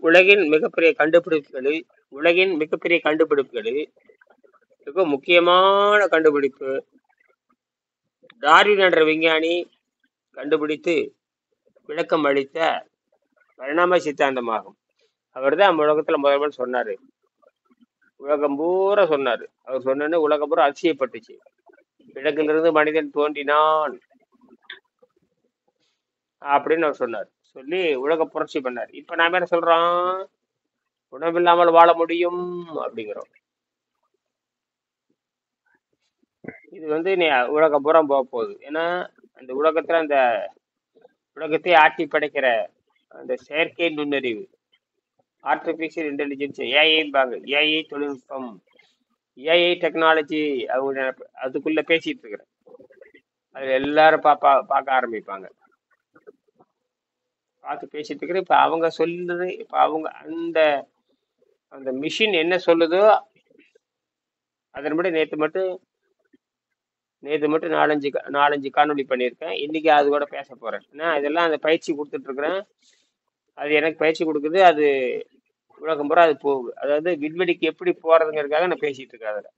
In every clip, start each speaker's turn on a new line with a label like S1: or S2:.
S1: உலகின் மிகப்பெரிய கண்டுபிடிப்புகளில் உலகின் மிகப்பெரிய கண்டுபிடிப்புகளில் மிக முக்கியமான கண்டுபிடிப்பு டார்வின் என்ற விஞ்ஞானி கண்டுபிடித்து விளக்கம் அளித்த பரிணாம சித்தாந்தமாகும். அவர் தான் நம்ம உலகத்துல முதல்வர் சொன்னாரு. உலகம் பூரா சொன்னாரு. அவர் சொன்னோன்னு உலகம் பூரா அதிசயப்பட்டுச்சு. கிழக்கிலிருந்து மனிதன் தோன்றினான் அப்படின்னு அவர் சொன்னார். சொல்லி உலக புரட்சி பண்ணார். இப்ப நாம என்ன சொல்றோம்? உணவில்லாமல் வாழ முடியும் அப்படிங்கிறோம். இது நீ உலகம் பூரா போக போகுது. ஏன்னா அந்த உலகத்துல அந்த உலகத்தை ஆட்டி படைக்கிற அந்த செயற்கை நுண்ணறிவு, ஆர்டிபிஷியல் இன்டெலிஜென்ஸ், ஏஐம்பாங்க. ஏஐ தொழில்நுட்பம், ஏஐ டெக்னாலஜி, அவங்க அதுக்குள்ள பேசிட்டு இருக்கிறேன். அதுல எல்லாரும் பார்க்க ஆரம்பிப்பாங்க. பார்த்து பேசிட்டு இருக்கிற இப்ப அவங்க சொல்லுறது, இப்ப அவங்க அந்த அந்த மிஷின் என்ன சொல்லுதோ அதன்படி நேற்று மட்டும் நாலஞ்சு காணொலி பண்ணியிருக்கேன். இன்னைக்கு அது கூட பேச போறேன். நான் இதெல்லாம் அந்த பயிற்சி கொடுத்துட்டு இருக்கிறேன். அது எனக்கு பயிற்சி கொடுக்குது. அது உலகம் பூரா அது போகுது. அதாவது விண்வெளிக்கு எப்படி போறதுங்கிறதுக்காக நான் பேசிட்டு இருக்கேன். அதுல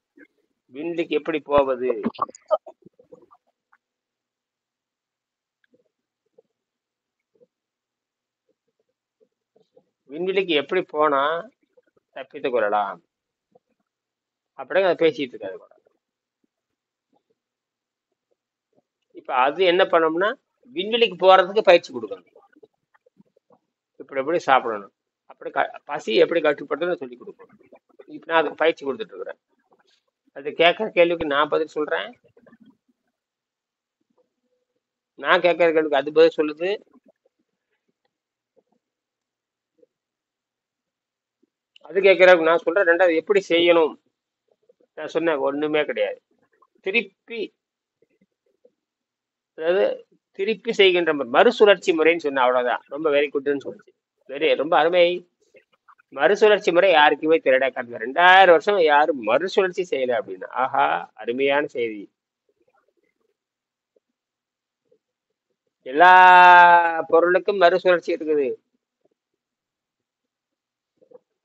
S1: விண்வெளிக்கு எப்படி போவது, விண்வெளிக்கு எப்படி போனா தப்பித்துக் கொள்ளலாம் அப்படின்னு அதை பேசிட்டு இருக்காது கூட. இப்ப அது என்ன பண்ணோம்னா விண்வெளிக்கு போறதுக்கு பயிற்சி கொடுக்கணும். இப்படி எப்படி சாப்பிடணும், அப்படி பசி எப்படி கட்டுப்படுறதுன்னு சொல்லி கொடுக்கணும். இப்ப நான் அதுக்கு பயிற்சி கொடுத்துட்டு இருக்கிறேன். அது கேட்கற கேள்விக்கு நான் பதில் சொல்றேன். நான் கேட்கற கேள்விக்கு அது பதில் சொல்லுது. அது கேட்கறதுக்கு நான் சொல்றேன். ரெண்டாவது எப்படி செய்யணும் நான் சொன்னேன். ஒண்ணுமே கிடையாது. திருப்பி, அதாவது திருப்பி செய்கின்ற மறுசுழற்சி முறைன்னு சொன்ன, அவ்வளவுதான். ரொம்ப வெரி குட்னு சொல்லிச்சு. ரொம்ப அருமை. மறுசுழற்சி முறை யாருக்குமே திரடாக்காது. 2000 வருஷம் யாரும் மறுசுழற்சி செய்யல அப்படின்னா, ஆஹா, அருமையான செய்தி. எல்லா பொருளுக்கும் மறுசுழற்சி இருக்குது.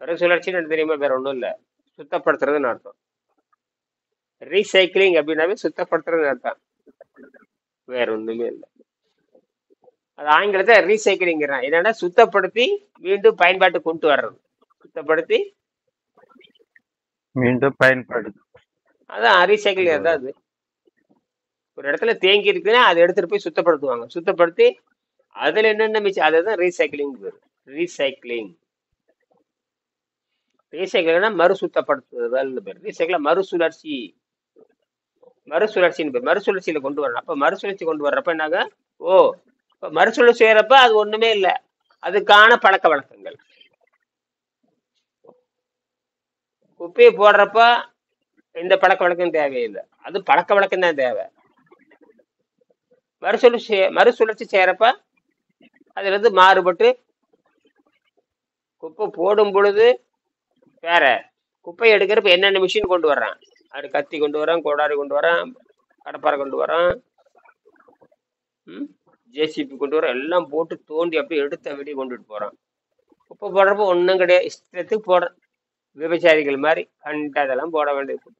S1: மறுசுழற்சின்னு தெரியுமா? வேற ஒண்ணும் இல்ல, சுத்தப்படுத்துறதுன்னு அர்த்தம். ரீசைக்கிளிங் அப்படின்னாவே சுத்தப்படுத்துறதுன்னு அர்த்தம், வேற ஒண்ணுமே இல்லை. அது ஆங்கிலத்தை ரீசைக்கிளிங் என்னன்னா சுத்தப்படுத்தி மீண்டும் பயன்பாட்டு கொண்டு வர்றது. சுத்தப்படுத்தி
S2: மீண்டும் பயன்படுத்து,
S1: அதான் ரீசைக்கிளிங். அதாவது ஒரு இடத்துல தேங்கி இருக்குன்னா அதை எடுத்துட்டு போய் சுத்தப்படுத்துவாங்க. சுத்தப்படுத்தி அதுல என்னென்ன மிச்சம், அதுதான் ரீசைக்கிளிங். ரீசைக்கிளிங் ரீசைக்கிள்னா மறு சுத்தப்படுத்துதல் பேர். ரீசைக்கிள் மறுசுழற்சி, மறுசுழற்சின்னு பேர். மறுசுழற்சியில கொண்டு வரணும். அப்ப மறுசுழற்சி கொண்டு வர்றப்ப என்னாங்க, மறுசுழற்சி செய்யறப்ப அது ஒண்ணுமே இல்லை. அதுக்கான பழக்க வழக்கங்கள். குப்பையை போடுறப்ப இந்த பழக்க வழக்கம் தேவையில்லை, அது பழக்க வழக்கம் தான் தேவை. மறுசுழற்சி செய்யறப்ப அதுல இருந்து மாறுபட்டு குப்பை போடும் பொழுது வேற, குப்பை எடுக்கிறப்ப என்னென்ன மிஷின் கொண்டு வர்றான், அது கத்தி கொண்டு வரான், கோடாரி கொண்டு வரான், கடப்பாறை கொண்டு வரான், ஜேசிபி கொண்டு வரான், எல்லாம் போட்டு தோண்டி அப்படியே எடுத்த வெடி கொண்டுட்டு போறான். குப்பை போடுறப்ப ஒன்றும் கிடையாது, இஷ்டத்துக்கு போடுறான். விவசாயிகள் மாதிரி கண்டதெல்லாம் போட வேண்டியது.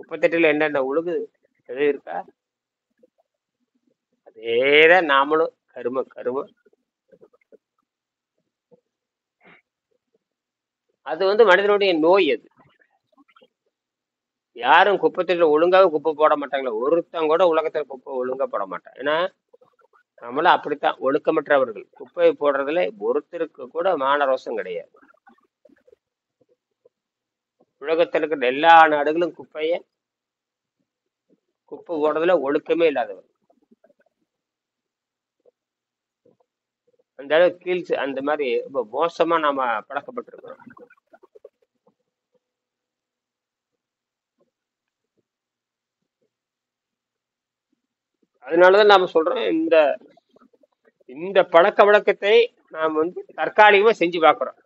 S1: குப்பைத்தட்டில என்னென்ன உழுகுது எது இருக்கா? அதேதான் நாமளும். கரும அது மனிதனுடைய நோய். அது யாரும் குப்பைத்தட்டில ஒழுங்காக குப்பை போட மாட்டாங்களா? ஒருத்தன் கூட உலகத்துல குப்பை ஒழுங்கா போட மாட்டான். ஏன்னா நம்மளும் அப்படித்தான், ஒழுக்கமற்றவர்கள். குப்பை போடுறதுல ஒருத்தருக்கு கூட மான ரோசம் கிடையாது. உலகத்தில் இருக்கிற எல்லா நாடுகளும் குப்பை போடுறதுல ஒழுக்கமே இல்லாதவர். அந்த அளவுக்கு கீழ்ஸ் அந்த மாதிரி ரொம்ப மோசமா நாம பழக்கப்பட்டிருக்கிறோம். அதனாலதான் நாம சொல்றோம், இந்த பழக்க வழக்கத்தை நாம் தற்காலிகமா செஞ்சு பார்க்கிறோம்.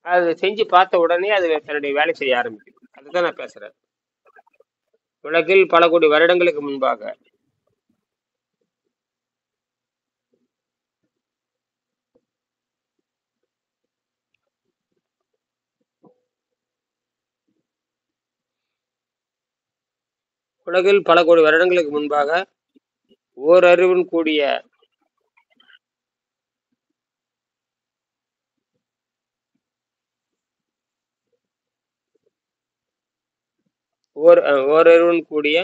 S1: அது செஞ்சு பார்த்த உடனே அது தன்னுடைய வேலை செய்ய ஆரம்பிக்குது. அதுதான் நான் பேசுறேன். உலகில் பல கோடி வருடங்களுக்கு முன்பாக உலகில் பல கோடி வருடங்களுக்கு முன்பாக ஓரறிவுடன் கூடிய ஓரறிவுடன் கூடிய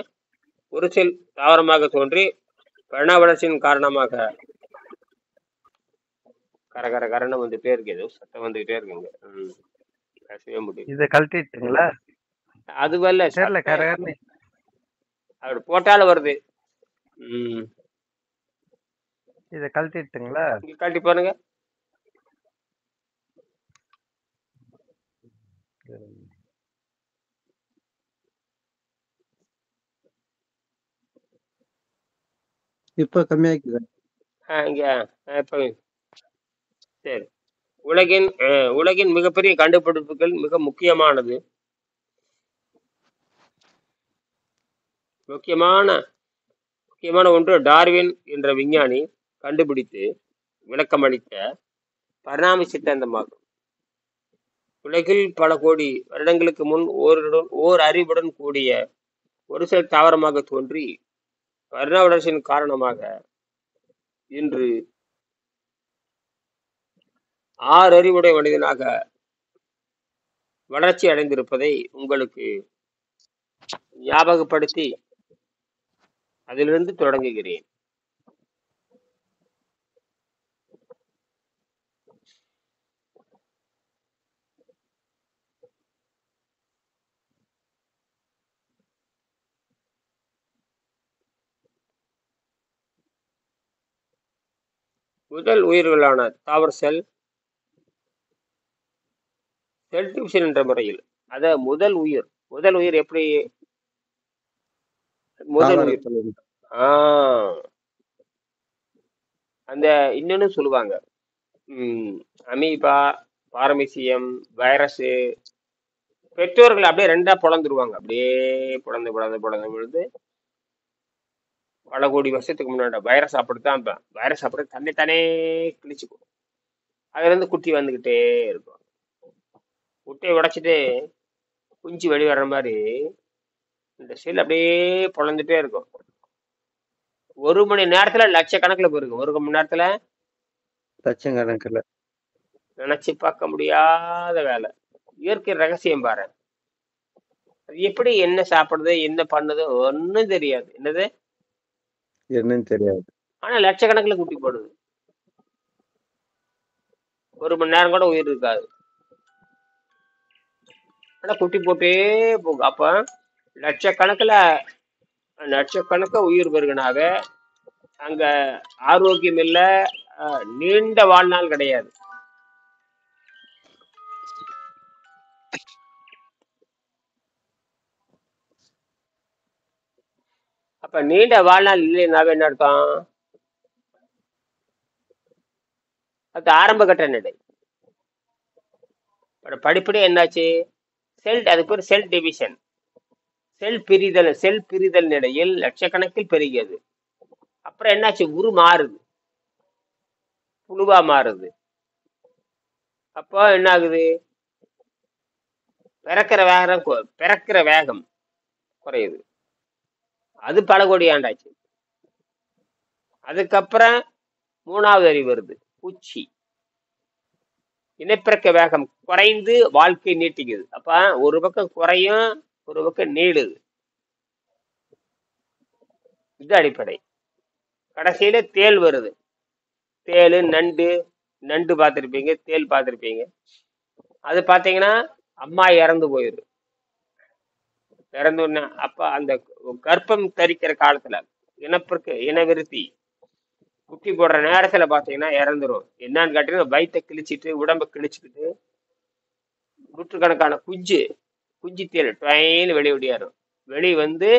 S1: ஒரு செல் தாவரமாக தோன்றி பரிணாம வளர்ச்சியின் காரணமாக கர கரன்னு வந்துட்டே இருக்கு, ஏதோ சத்தம் வந்துகிட்டே இருக்குங்க. பேசவே முடியும்.
S2: இத கழட்டிட்டுங்களா?
S1: அது வரல
S2: தெரியல,
S1: சத்தம்
S2: கரகரன்னு
S1: அப்படி போட்டாலும் வருது.
S2: இத கழட்டிட்டுங்களா?
S1: இங்க காட்டி பாருங்க.
S3: இப்ப கம்மியாக்குது.
S1: இங்க இப்ப சரி. உலகின் மிகப்பெரிய கண்டுபிடிப்புகள் மிக முக்கியமான ஒன்று டார்வின் என்ற விஞ்ஞானி கண்டுபிடித்து விளக்கமளித்த பரிணாம சித்தாந்தமாகும். உலகில் பல கோடி வருடங்களுக்கு முன் ஓர் அறிவுடன் கூடிய ஒரு செல் தாவரமாக தோன்றி பரிணாம வளர்ச்சியின் காரணமாக இன்று 6 அறிவுடைய மனிதனாக வளர்ச்சி அடைந்திருப்பதை உங்களுக்கு ஞாபகப்படுத்தி அதிலிருந்து தொடங்குகிறேன். முதல் உயிர்களான தாவர செல் டிவிஷன் என்ற முறையில், அத முதல் உயிர் எப்படி முதல் உயிர் அந்த இன்னொன்னு சொல்லுவாங்க, அமீபா, பாரமிசியம், வைரஸ். பெற்றோர்கள் அப்படியே ரெண்டா பொழந்துருவாங்க. அப்படியே பொழந்து பொழுது பல கோடி வருஷத்துக்கு முன்னாடி வைரஸ் அப்படித்தான். வைரஸ் அப்படி தன்னைத்தானே கிழிச்சுக்கும். அதுல இருந்து குட்டி வந்துகிட்டே இருக்கும். குட்டியை உடைச்சிட்டு குஞ்சு வெளி வர்ற மாதிரி இந்த செல் அப்படியே பொழந்துட்டே இருக்கும். 1 மணி நேரத்துல லட்சக்கணக்கில் போயிருக்கு. 1 மணி நேரத்துல
S3: லட்சக்கணக்கில்.
S1: நினைச்சு பார்க்க முடியாத வேலை. இயற்கை ரகசியம் பாரு. அது எப்படி என்ன சாப்பிடுது, என்ன பண்ணுது ஒன்னும் தெரியாது. என்னன்னு
S3: தெரியாது.
S1: ஆனா லட்சக்கணக்கில் குட்டி போடுது. 1 மணி நேரம் கூட உயிர் இருக்காது. ஆனா குட்டி போட்டே போகும். அப்ப லட்சக்கணக்க உயிர் பெருகினாக அங்க ஆரோக்கியம் இல்ல, நீண்ட வாழ்நாள் கிடையாது. அப்ப நீண்ட வாழ்நாள் இல்லைன்னாவே என்ன அர்த்தம்? அது ஆரம்ப கட்ட நிலை. படிப்படி என்னாச்சு? அதுக்கு ஒரு செல் டிவிஷன், செல் பிரிதல் நிலையில் லட்சக்கணக்கில் பெருகியது. அப்புறம் என்னாச்சு? உரு மாறுது, புழுவா மாறுது. அப்போ என்ன ஆகுது? பிறக்கிற வேகம் குறையுது. அது பல கோடி ஆண்டாச்சு. அதுக்கப்புறம் 3வது அறிவு வருது, பூச்சி. இனப்பெருக்க வேகம் குறைந்து வாழ்க்கை நீட்டிக்குது. அப்ப ஒரு பக்கம் குறையும், ஒரு பக்கம் நீளுது. இது அடிப்படை. கடைசியில தேள் வருது. தேள், நண்டு பார்த்திருப்பீங்க, தேள் பார்த்திருப்பீங்க. அது பாத்தீங்கன்னா அம்மா இறந்து போயிரு. இறந்து அப்ப அந்த கர்ப்பம் தரிக்கிற காலத்துல இனவிருத்தி குட்டி போடுற நேரத்துல பாத்தீங்கன்னா இறந்துரும். என்னன்னு கேட்டீங்கன்னா வயிற்ற கிழிச்சிட்டு உடம்ப கிழிச்சுக்கிட்டு நூற்றுக்கணக்கான குஞ்சு தேல் ட்வைன்னு வெளியே வெளியே வந்து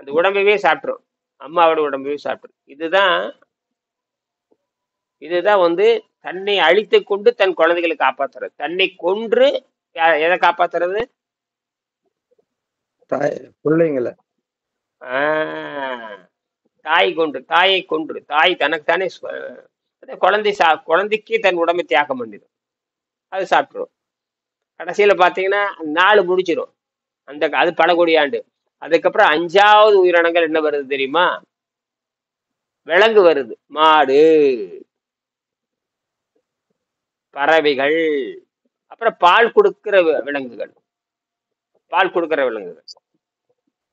S1: அந்த உடம்பவே சாப்பிட்டுரும். அம்மாவோட உடம்பவே சாப்பிட்டுரும். இதுதான் வந்து தன்னை அழித்து கொண்டு தன் குழந்தைகளை காப்பாத்துறது. தன்னை கொன்று எதை காப்பாத்துறது?
S3: பிள்ளைங்களை.
S1: ஆஹ் தாயை கொன்று தாய் தனக்குத்தானே குழந்தைக்கு தன் உடம்பை தியாகம் பண்ணிடும். அது சாப்பிட்டுரும். கடைசியில பாத்தீங்கன்னா 4 முடிச்சிடும். அது பல கோடி ஆண்டு. அதுக்கப்புறம் 5வது உயிரினங்கள் என்ன வருது தெரியுமா? விலங்கு வருது, மாடு, பறவைகள், அப்புறம் பால் கொடுக்கிற விலங்குகள்.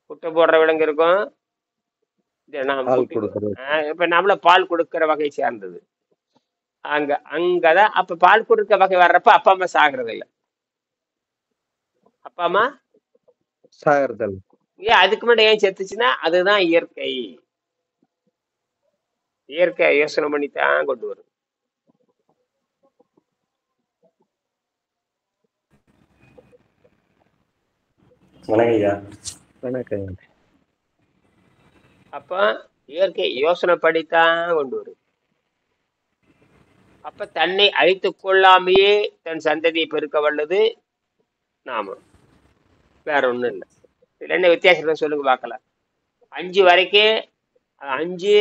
S1: குட்டை போடுற விலங்கு இருக்கும்.
S3: பால் கொடுக்கறது.
S1: இப்ப நம்மள பால் கொடுக்கிற வகை சேர்ந்தது. அங்கதான் அப்ப பால் கொடுக்க வகை வர்றப்ப அப்பா அம்மா சாகிறது இல்ல. அப்பா அம்மா
S3: சாகிறதல்.
S1: ஏன் அதுக்கு முன்னாடி ஏன் செத்துச்சுன்னா அதுதான் இயற்கை. யோசனை பண்ணித்தான் கொண்டு வரும்.
S3: வணக்கம்.
S1: அப்ப இயற்கை யோசனை படித்தான் கொண்டு வரும். அப்ப தன்னை அழித்துக் கொள்ளாமையே தன் சந்ததியை பெருக்க வல்லது நாம, வேற ஒண்ணும் இல்லை. இதுல என்ன வித்தியாசம் சொல்லுங்க பார்க்கலாம். 5 வரைக்கும் 5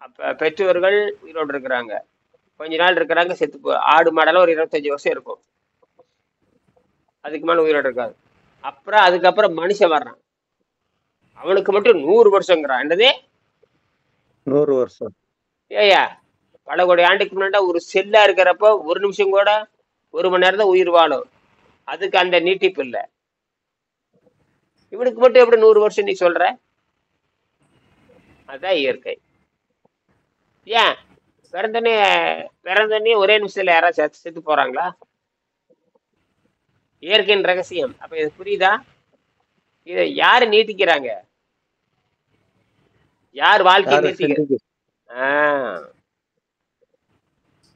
S1: அப்ப பெற்றோர்கள் உயிரோடு இருக்கிறாங்க, கொஞ்ச நாள் இருக்கிறாங்க, செத்து ஆடு மாடெல்லாம் ஒரு 25 வருஷம் இருக்கும், அதுக்கு மேல உயிரோடு இருக்காது. அப்புறம் அதுக்கப்புறம் மனுஷன் வர்றான், அவனுக்கு மட்டும் 100 வருஷங்கிறான். என்னது
S3: 100 வருஷம்?
S1: ஏயா, பல கோடி ஆண்டுக்கு முன்னாடி ஒரு செல்லா இருக்கிறப்போ 1 நிமிஷம் கூட 1 மணி நேரம் தான் உயிர் வாழும். அதுக்கு அந்த நீட்டிப்பு இல்லை. இவனுக்கு மட்டும் எப்படி 100 வருஷம் நீ சொல்ற? அதான் இயற்கை. ஏன் பிறந்தனே ஒரே நிமிஷத்துல யாராவது செத்து போறாங்களா? இயற்கையின் ரகசியம். அப்ப இது புரியுதா? இதை யாரு நீட்டிக்கிறாங்க? யார் வாழ்க்கையை நீட்டிக்கிறாங்க?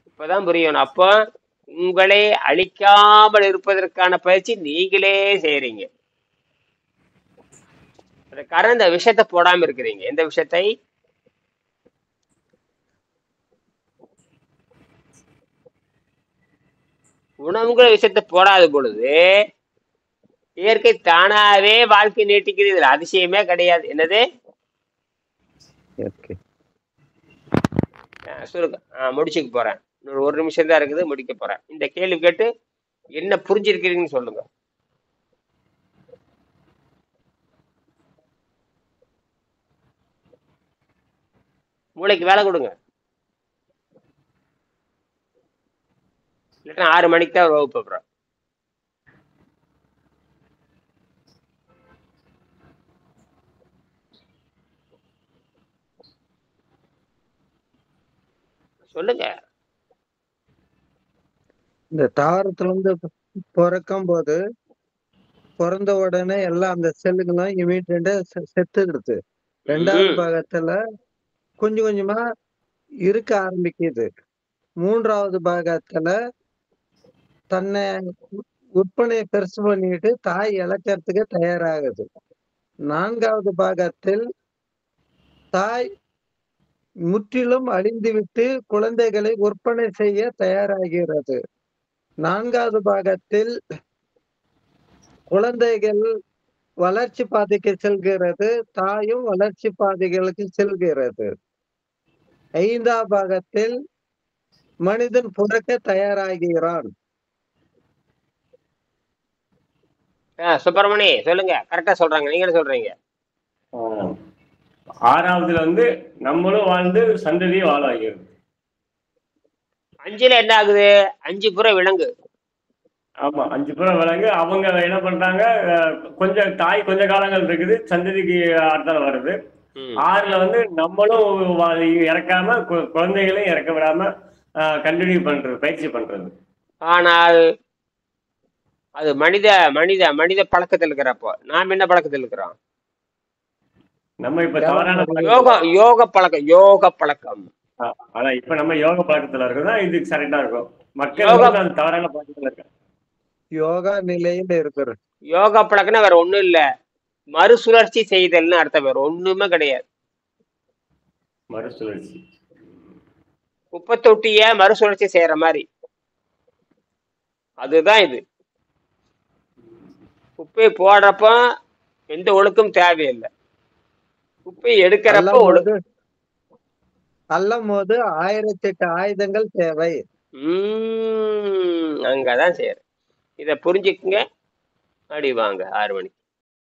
S1: இப்பதான் புரியணும். அப்போ உங்களை அழிக்காமல் இருப்பதற்கான பயிற்சி நீங்களே செய்யறீங்க. காரணம் இந்த விஷயத்தை போடாம இருக்கிறீங்க. எந்த விஷயத்தை? உணவுங்கிற விஷயத்தை போடாத பொழுது இயற்கை தானாவே வாழ்க்கை நீட்டிக்கிறது. இதுல அதிசயமே கிடையாது. என்னது சொல்லுங்க. முடிச்சுக்க போறேன். 1 நிமிஷம் தான் இருக்குது, முடிக்க போறேன். இந்த கேள்வி கேட்டு என்ன புரிஞ்சிருக்கிறீங்கன்னு சொல்லுங்க. மூளைக்கு வேலை கொடுங்க. இல்லைன்னா 6 மணிக்கு தான் வகுப்பு. அப்புறம் சொல்லுங்க.
S3: இந்த தாவரத்துல இருந்து பிறக்கும் போது பிறந்த உடனே எல்லாம் அந்த செல்லுங்களும் இமீடியட்டா செத்துடுது. 2வது பாகத்துல கொஞ்சம் கொஞ்சமா இருக்க ஆரம்பிக்குது. 3வது பாகத்துல தன்னை விற்பனையை பெருசு பண்ணிட்டு தாய் இழக்கிறதுக்கு தயாராகுது. 4வது பாகத்தில் தாய் முற்றிலும் அழிந்துவிட்டு குழந்தைகளை விற்பனை செய்ய தயாராகிறது. 4வது பாகத்தில் குழந்தைகள் வளர்ச்சி பாதைக்கு செல்கிறது, தாயும் வளர்ச்சி பாதைகளுக்கு செல்கிறது. 5வது பாகத்தில் மனிதன் பிறக்க தயாராகிறான்.
S1: சுப்பிரமணி சொல்லுங்க. கரெக்டா சொல்றாங்க. நீங்க என்ன சொல்றீங்க?
S4: 6வதுல நம்மளும் வாழ்ந்து சந்ததியை வாழ வைக்கிறது.
S1: 5ல என்ன ஆகுது? 5 புற விலங்கு.
S4: ஆமா, 5 புற விலங்கு. அவங்க என்ன பண்றாங்க, கொஞ்சம் தாய் கொஞ்ச காலங்கள் இருக்குது, சந்ததிக்கு அடுத்தால வருது. 6ல நம்மளும் இறக்காம குழந்தைகளையும் இறக்க விடாம கண்டினியூ பண்றது, பயிற்சி பண்றது.
S1: ஆனால் அது மனித மனித மனித பழக்கத்தில் இருக்கிறப்போ நாம் என்ன பழக்கத்தில் இருக்கிறோம்?
S4: நம்ம இப்ப தவறான
S1: யோக பழக்கம்.
S4: ஆனா இப்ப நம்ம யோக பழக்கத்துல இருக்கோம். இது கரெக்டா இருக்கும். மக்கள் தவறான பழக்கத்துல இருக்க
S3: யோகா நிலையில இருக்கிறது.
S1: யோகா பழக்கம்னா வேற ஒண்ணும் இல்ல, மறுசுழற்சி செய்தல்னு அர்த்தம். வேற ஒண்ணுமே கிடையாது.
S4: மறுசுழற்சி,
S1: குப்பை தொட்டிய மறுசுழற்சி செய்யற மாதிரி. அதுதான் இது. குப்பையை போடுறப்ப எந்த ஒழுக்கம் தேவையில்லை. குப்பையை எடுக்கிறப்ப
S3: அள்ளும் போது 1008 ஆயுதங்கள் தேவை.
S1: அங்கதான் சரி. இத புரிஞ்சுக்குங்க. அப்படி வாங்க 6 மணிக்கு.